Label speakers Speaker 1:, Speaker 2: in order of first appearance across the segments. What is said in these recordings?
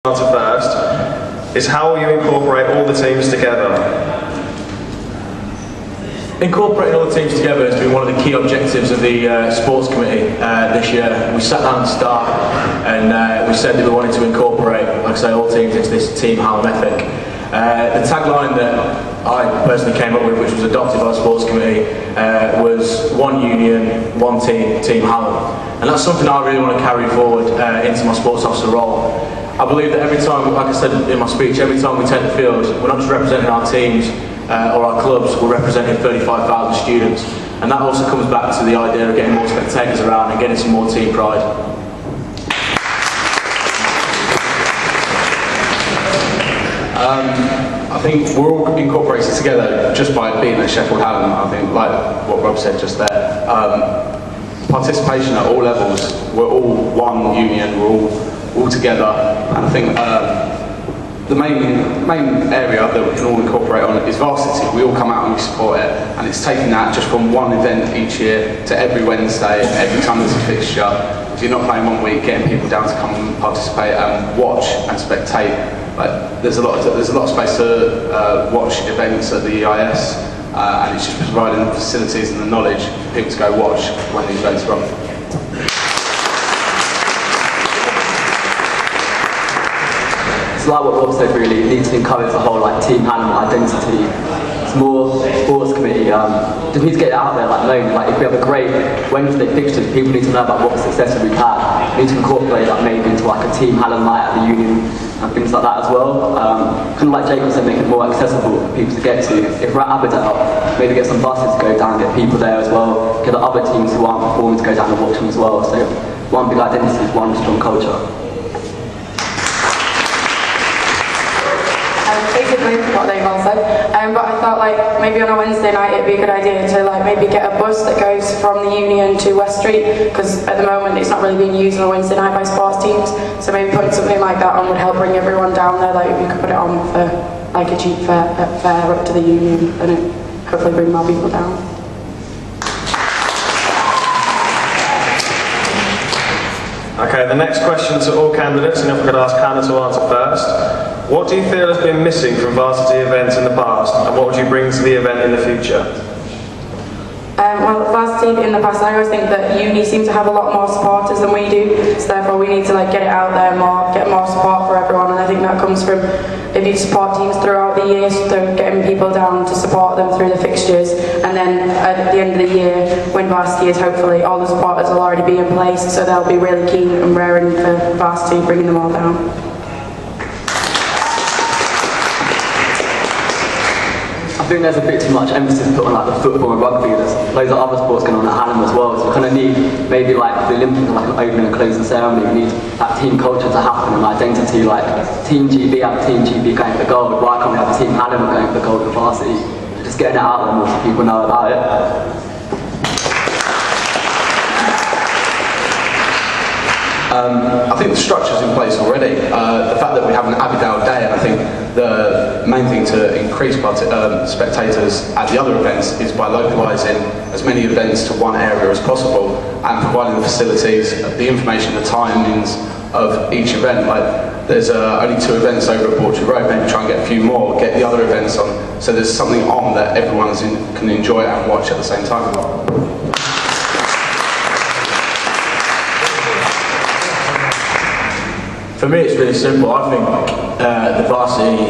Speaker 1: answer first is how will you incorporate all the teams together?
Speaker 2: Incorporating all the teams together has been one of the key objectives of the sports committee this year. We sat down at the start and we said that we wanted to incorporate, like I say, all teams into this Team Hallam ethic. The tagline that I personally came up with, which was adopted by the sports committee, was one union, one team, Team Hallam. And that's something I really want to carry forward into my sports officer role. I believe that every time, like I said in my speech, every time we take the field, we're not just representing our teams or our clubs, we're representing 35,000 students. And that also comes back to the idea of getting more spectators around and getting some more team pride.
Speaker 3: I think we're all incorporated together just by being at Sheffield Hallam. I think, like what Rob said just there, participation at all levels. We're all one union. We're all together, and I think the main area that we can all incorporate on is varsity. We all come out and we support it, and it's taking that just from one event each year to every Wednesday, every time there's a fixture. If you're not playing one week, getting people down to come and participate and watch and spectate. Like, there's a lot of space to watch events at the EIS, and it's just providing the facilities and the knowledge for people to go watch when the events are on.
Speaker 4: Like what Rob said, really, you need to encourage the whole Team Hallam identity. It's more sports committee. Just need to get it out there, known. If we have a great Wednesday fixtures, people need to know about what successes we've had. We need to incorporate that maybe into a Team Hallam night at the union and things like that as well. Kind of like Jacob said, make it more accessible for people to get to. If we're at Aberdell, maybe get some buses to go down, get people there as well. Get the other teams who aren't performing to go down and watch them as well. So one big identity is one strong culture.
Speaker 5: Basically what they've all said, but I thought maybe on a Wednesday night it'd be a good idea to maybe get a bus that goes from the Union to West Street, because at the moment it's not really being used on a Wednesday night by sports teams, so maybe putting something like that on would help bring everyone down there. We could put it on for a cheap fare up to the Union, and it hopefully bring more people down.
Speaker 1: Okay, the next question to all candidates, and if we could ask Hannah to answer first. What do you feel has been missing from varsity events in the past, and what would you bring to the event in the future?
Speaker 5: Well, varsity in the past, I always think that uni seems to have a lot more supporters than we do, so therefore we need to get it out there more, get more support for everyone, and I think that comes from if you support teams throughout the year, so getting people down to support them through the fixtures, and then at the end of the year, when varsity is, hopefully all the supporters will already be in place, so they'll be really keen and raring for varsity, bringing them all down.
Speaker 4: I think there's a bit too much emphasis put on the football and rugby. There's loads of other sports going on at Hallam as well, so we kind of need maybe the Olympics, an opening and closing ceremony. We need that team culture to happen and identity, Team GB have Team GB going for gold. Why can't we have Team Hallam going for gold for varsity? Just getting it out there more so people know about it.
Speaker 3: I think the structure's in place already. The fact that we have an Aberdell day, and I think the main thing to increase spectators at the other events is by localising as many events to one area as possible and providing the facilities, the information, the timings of each event. There's only 2 events over at Portrait Road, maybe try and get a few more, get the other events on, so there's something on that everyone can enjoy and watch at the same time.
Speaker 2: For me, it's really simple. I think the varsity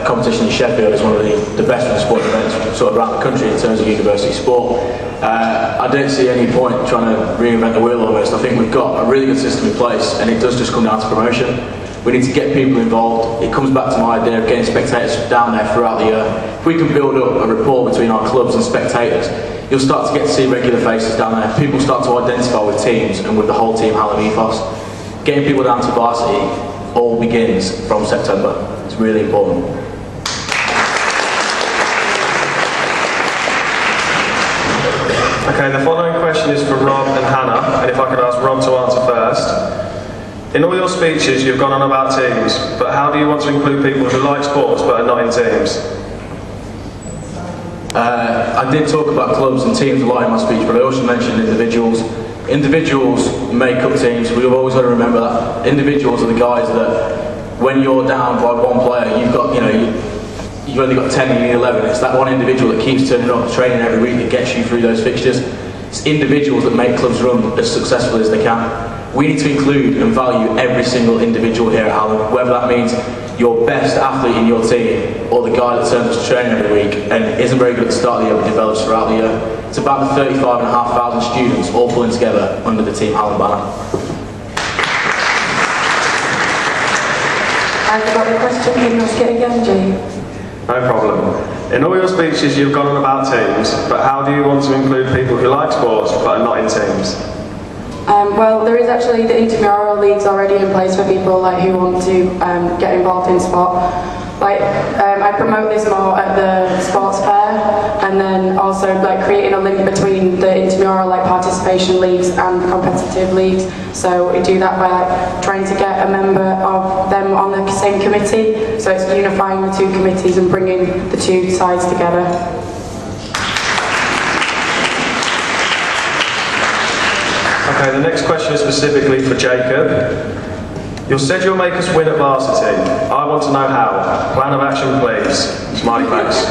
Speaker 2: competition in Sheffield is one of the best sport events around the country in terms of university sport. I don't see any point trying to reinvent the wheel almost. I think we've got a really good system in place, and it does just come down to promotion. We need to get people involved. It comes back to my idea of getting spectators down there throughout the year. If we can build up a rapport between our clubs and spectators, you'll start to get to see regular faces down there. People start to identify with teams and with the whole Team Hallam ethos. Getting people down to varsity all begins from September. It's really important.
Speaker 1: Okay, the following question is for Rob and Hannah, and if I could ask Rob to answer first. In all your speeches you've gone on about teams, but how do you want to include people who like sports but are not in teams?
Speaker 2: I did talk about clubs and teams a lot in my speech, but I also mentioned individuals. Individuals make up teams. We've always got to remember that individuals are the guys that when you're down by one player, you've got, you've only got 10 and you need 11. It's that one individual that keeps turning up, training every week that gets you through those fixtures. It's individuals that make clubs run as successful as they can. We need to include and value every single individual here at Hallam, whether that means your best athlete in your team or the guy that turns up to training every week and isn't very good at the start of the year but develops throughout the year. It's about the 35,500 students all pulling together under the Team Hallam banner.
Speaker 5: I've got a question. Can you ask it again, Jay?
Speaker 1: No problem. In all your speeches you've gone on about teams, but how do you want to include people who like sports but are not in teams?
Speaker 5: Well, there is actually the intramural leagues already in place for people who want to get involved in sport. I promote this more at the sports fair, and then also creating a link between the intramural participation leagues and competitive leagues. So we do that by trying to get a member of them on the same committee. So it's unifying the two committees and bringing the two sides together.
Speaker 1: Okay, the next question is specifically for Jacob. You said you'll make us win at varsity. I want to know how. Plan of action, please. Smiley face.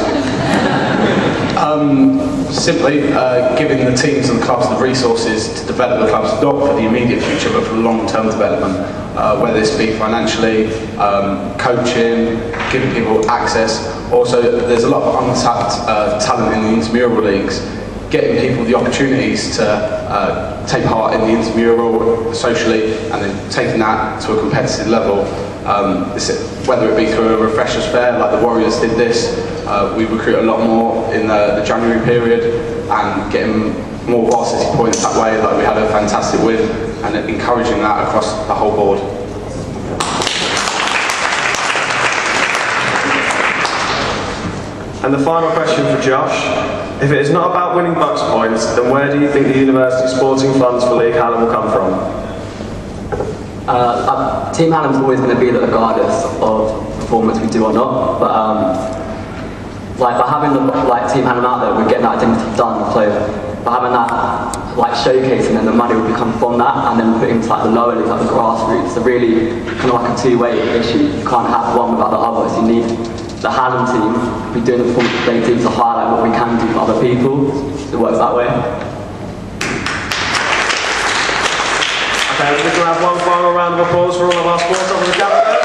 Speaker 3: Simply giving the teams and the clubs the resources to develop the clubs, not for the immediate future, but for long-term development. Whether this be financially, coaching, giving people access. Also, there's a lot of untapped talent in the intramural leagues. Getting people the opportunities to take part in the intramural socially and then taking that to a competitive level. Whether it be through a refreshers fair like the Warriors did this, we recruit a lot more in the January period and getting more varsity points that way. We had a fantastic win and encouraging that across the whole board.
Speaker 1: And the final question for Josh. If it is not about winning Bucks points, then where do you think the university sporting funds for League Hallam will come from?
Speaker 4: Team Hallam's always going to be there regardless of performance we do or not, but by having Team Hallam out there, we're getting that identity done. So by having that showcasing, then the money will come from that, and then put into the lower leagues, the grassroots. So really kind of a two-way issue. You can't have one without the other. So you need the Hallam team be doing the performance play team to highlight what we can do for other people. It works that way.
Speaker 1: Okay, we're going to have one final round of applause for all of our sports officers.